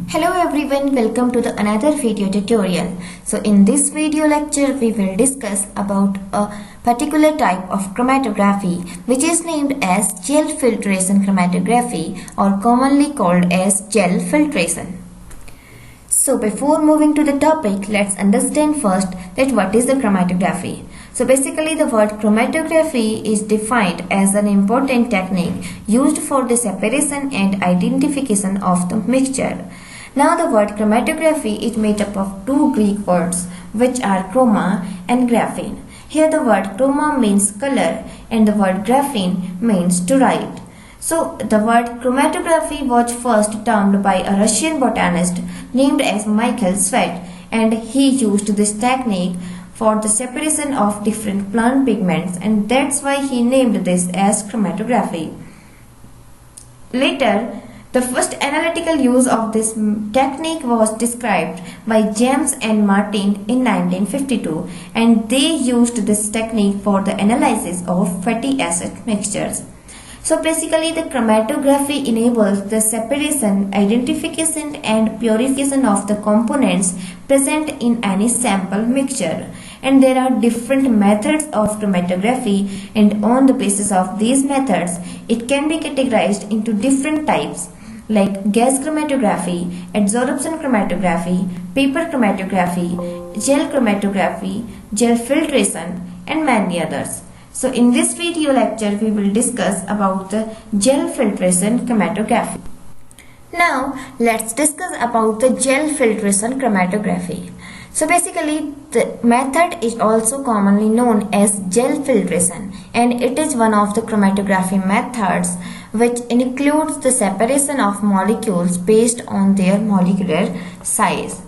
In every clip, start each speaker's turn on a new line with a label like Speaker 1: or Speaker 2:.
Speaker 1: Hello everyone, welcome to another video tutorial. So in this video lecture we will discuss about a particular type of chromatography which is named as gel filtration chromatography or commonly called as gel filtration. So before moving to the topic, let's understand first that what is the chromatography. So basically the word chromatography is defined as an important technique used for the separation and identification of the mixture. Now the word chromatography is made up of two Greek words which are chroma and graphene. Here the word chroma means color and the word graphene means to write. So the word chromatography was first termed by a Russian botanist named as Michael Sweat, and he used this technique for the separation of different plant pigments, and that's why he named this as chromatography. Later, the first analytical use of this technique was described by James and Martin in 1952, and they used this technique for the analysis of fatty acid mixtures. So basically the chromatography enables the separation, identification and purification of the components present in any sample mixture. And there are different methods of chromatography, and on the basis of these methods it can be categorized into different types like gas chromatography, adsorption chromatography, paper chromatography, gel filtration and many others. So in this video lecture we will discuss about the gel filtration chromatography. Now let's discuss about the gel filtration chromatography. So basically the method is also commonly known as gel filtration, and it is one of the chromatography methods which includes the separation of molecules based on their molecular size.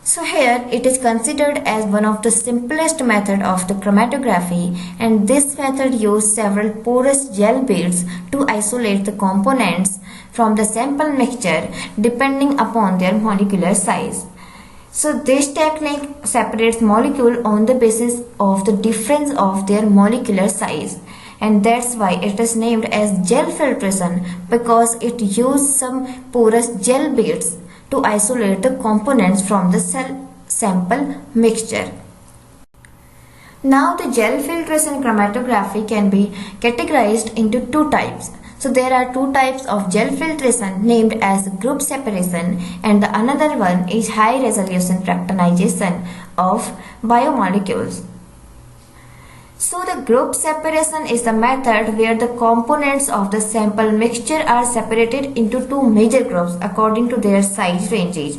Speaker 1: So here it is considered as one of the simplest method of the chromatography, and this method uses several porous gel beads to isolate the components from the sample mixture depending upon their molecular size. So this technique separates molecules on the basis of the difference of their molecular size, and that's why it is named as gel filtration, because it uses some porous gel beads to isolate the components from the sample mixture. Now the gel filtration chromatography can be categorized into two types. So there are two types of gel filtration named as group separation, and the another one is high resolution fractionation of biomolecules. So the group separation is the method where the components of the sample mixture are separated into two major groups according to their size ranges.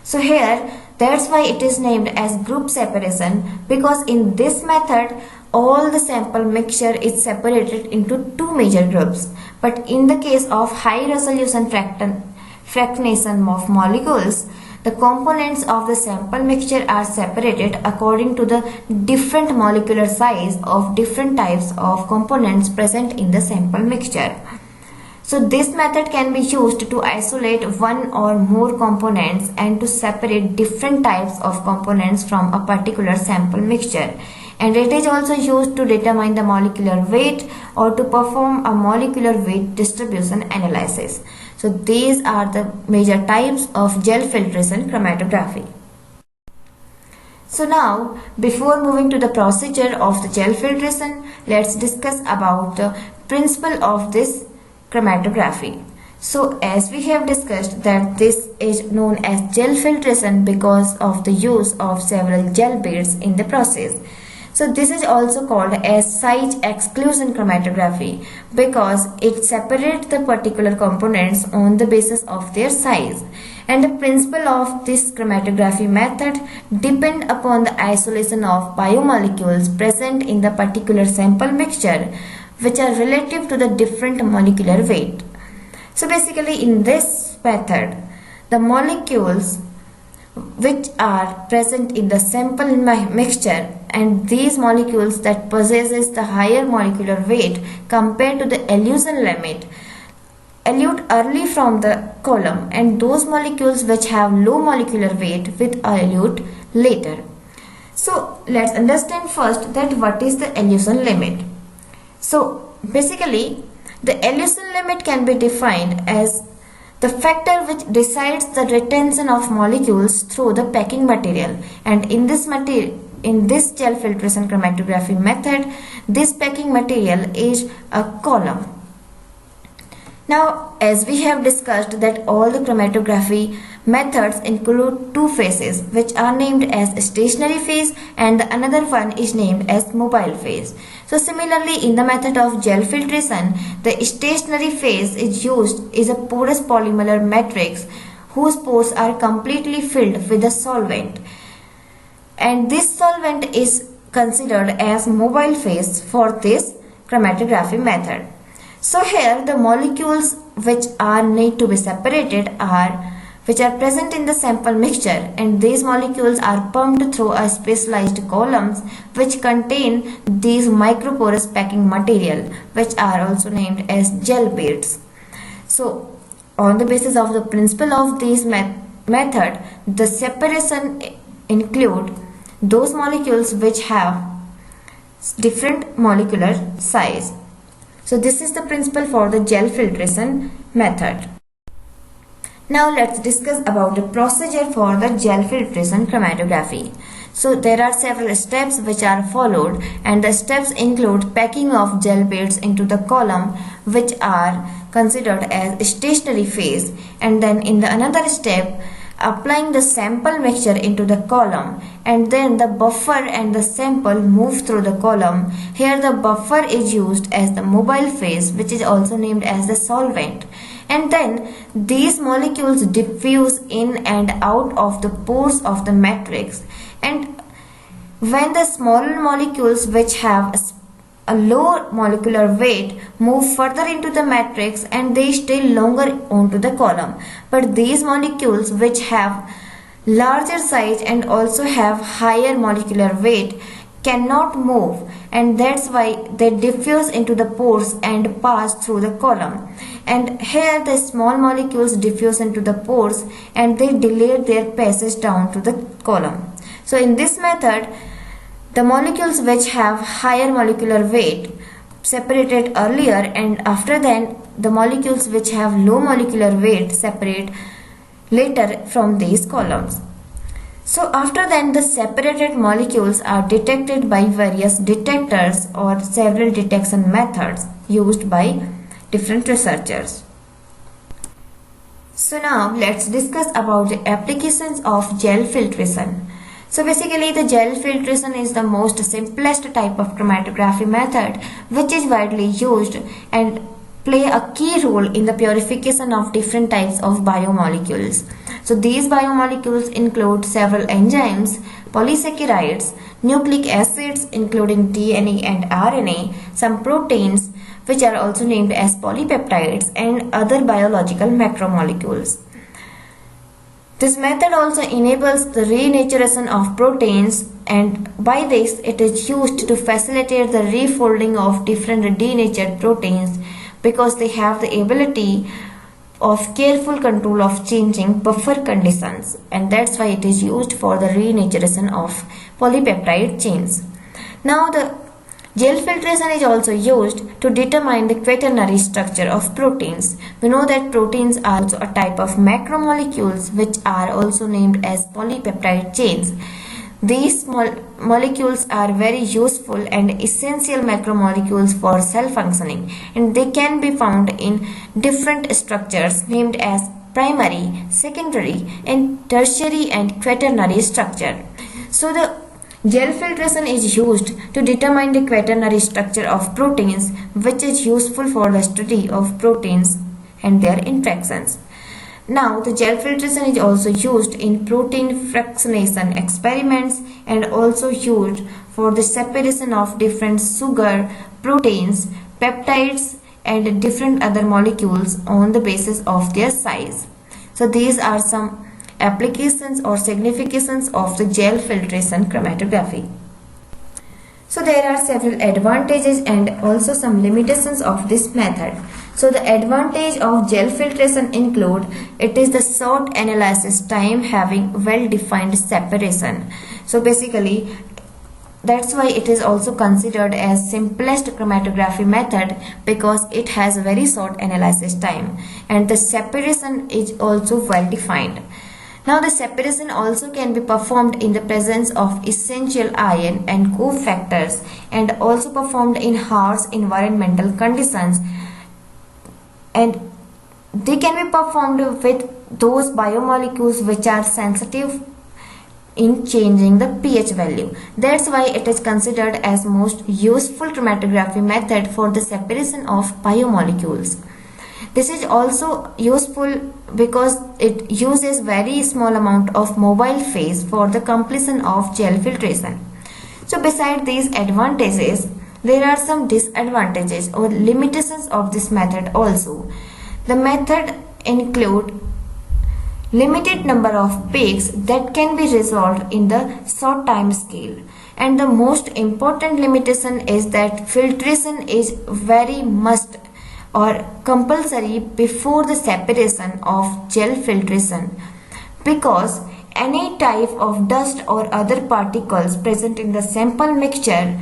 Speaker 1: So here that's why it is named as group separation, because in this method all the sample mixture is separated into two major groups. But in the case of high resolution fractionation of molecules, the components of the sample mixture are separated according to the different molecular size of different types of components present in the sample mixture. So this method can be used to isolate one or more components and to separate different types of components from a particular sample mixture. And it is also used to determine the molecular weight or to perform a molecular weight distribution analysis. So these are the major types of gel filtration chromatography. So now, before moving to the procedure of the gel filtration, let's discuss about the principle of this chromatography. So as we have discussed that this is known as gel filtration because of the use of several gel beads in the process. So this is also called as size exclusion chromatography because it separates the particular components on the basis of their size. And the principle of this chromatography method depend upon the isolation of biomolecules present in the particular sample mixture, which are relative to the different molecular weight. So basically in this method, the molecules which are present in the sample mixture and these molecules that possesses the higher molecular weight compared to the elution limit elute early from the column, and those molecules which have low molecular weight with elute later. So let's understand first that what is the elution limit. So basically, the elution limit can be defined as the factor which decides the retention of molecules through the packing material, and in this gel filtration chromatography method, this packing material is a column. Now, as we have discussed that all the chromatography methods include two phases which are named as stationary phase and the another one is named as mobile phase. So similarly, in the method of gel filtration, the stationary phase is a porous polymer matrix whose pores are completely filled with a solvent, and this solvent is considered as mobile phase for this chromatography method. So here the molecules which are need to be separated which are present in the sample mixture, and these molecules are pumped through a specialized columns which contain these microporous packing material which are also named as gel beads. So on the basis of the principle of this method, the separation include those molecules which have different molecular size. So this is the principle for the gel filtration method. Now let's discuss about the procedure for the gel filtration chromatography. So there are several steps which are followed, and the steps include packing of gel beads into the column which are considered as stationary phase, and then in the another step applying the sample mixture into the column, and then the buffer and the sample move through the column. Here the buffer is used as the mobile phase which is also named as the solvent, and then these molecules diffuse in and out of the pores of the matrix, and when the smaller molecules which have a low molecular weight move further into the matrix and they stay longer onto the column, but these molecules which have larger size and also have higher molecular weight cannot move, and that's why they diffuse into the pores and pass through the column. And here the small molecules diffuse into the pores and they delay their passage down to the column. So in this method, the molecules which have higher molecular weight separated earlier, and after that the molecules which have low molecular weight separate later from these columns. So after that the separated molecules are detected by various detectors or several detection methods used by different researchers. So now let's discuss about the applications of gel filtration. So basically the gel filtration is the most simplest type of chromatography method which is widely used and play a key role in the purification of different types of biomolecules. So these biomolecules include several enzymes, polysaccharides, nucleic acids including DNA and RNA, some proteins which are also named as polypeptides, and other biological macromolecules. This method also enables the renaturation of proteins, and by this it is used to facilitate the refolding of different denatured proteins because they have the ability of careful control of changing buffer conditions, and that's why it is used for the renaturation of polypeptide chains. Now the gel filtration is also used to determine the quaternary structure of proteins. We know that proteins are also a type of macromolecules which are also named as polypeptide chains. These molecules are very useful and essential macromolecules for cell functioning, and they can be found in different structures named as primary, secondary, and tertiary and quaternary structure. So the gel filtration is used to determine the quaternary structure of proteins, which is useful for the study of proteins and their interactions. Now, the gel filtration is also used in protein fractionation experiments and also used for the separation of different sugar, proteins, peptides, and different other molecules on the basis of their size. So these are some applications or significations of the gel filtration chromatography. So there are several advantages and also some limitations of this method. So the advantage of gel filtration include it is the short analysis time having well defined separation. So basically that's why it is also considered as simplest chromatography method, because it has very short analysis time and the separation is also well defined. Now the separation also can be performed in the presence of essential ion and cofactors, and also performed in harsh environmental conditions, and they can be performed with those biomolecules which are sensitive in changing the pH value. That's why it is considered as most useful chromatography method for the separation of biomolecules. This is also useful because it uses very small amount of mobile phase for the completion of gel filtration. So beside these advantages, there are some disadvantages or limitations of this method also. The method include limited number of peaks that can be resolved in the short time scale, and the most important limitation is that filtration is very must or compulsory before the separation of gel filtration, because any type of dust or other particles present in the sample mixture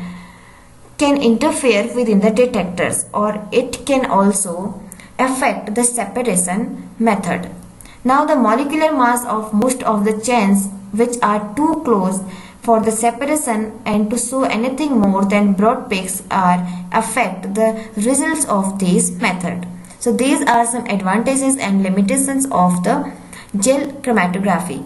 Speaker 1: can interfere within the detectors, or it can also affect the separation method. Now the molecular mass of most of the chains which are too close for the separation and to show anything more than broad peaks are affect the results of this method. So these are some advantages and limitations of the gel chromatography.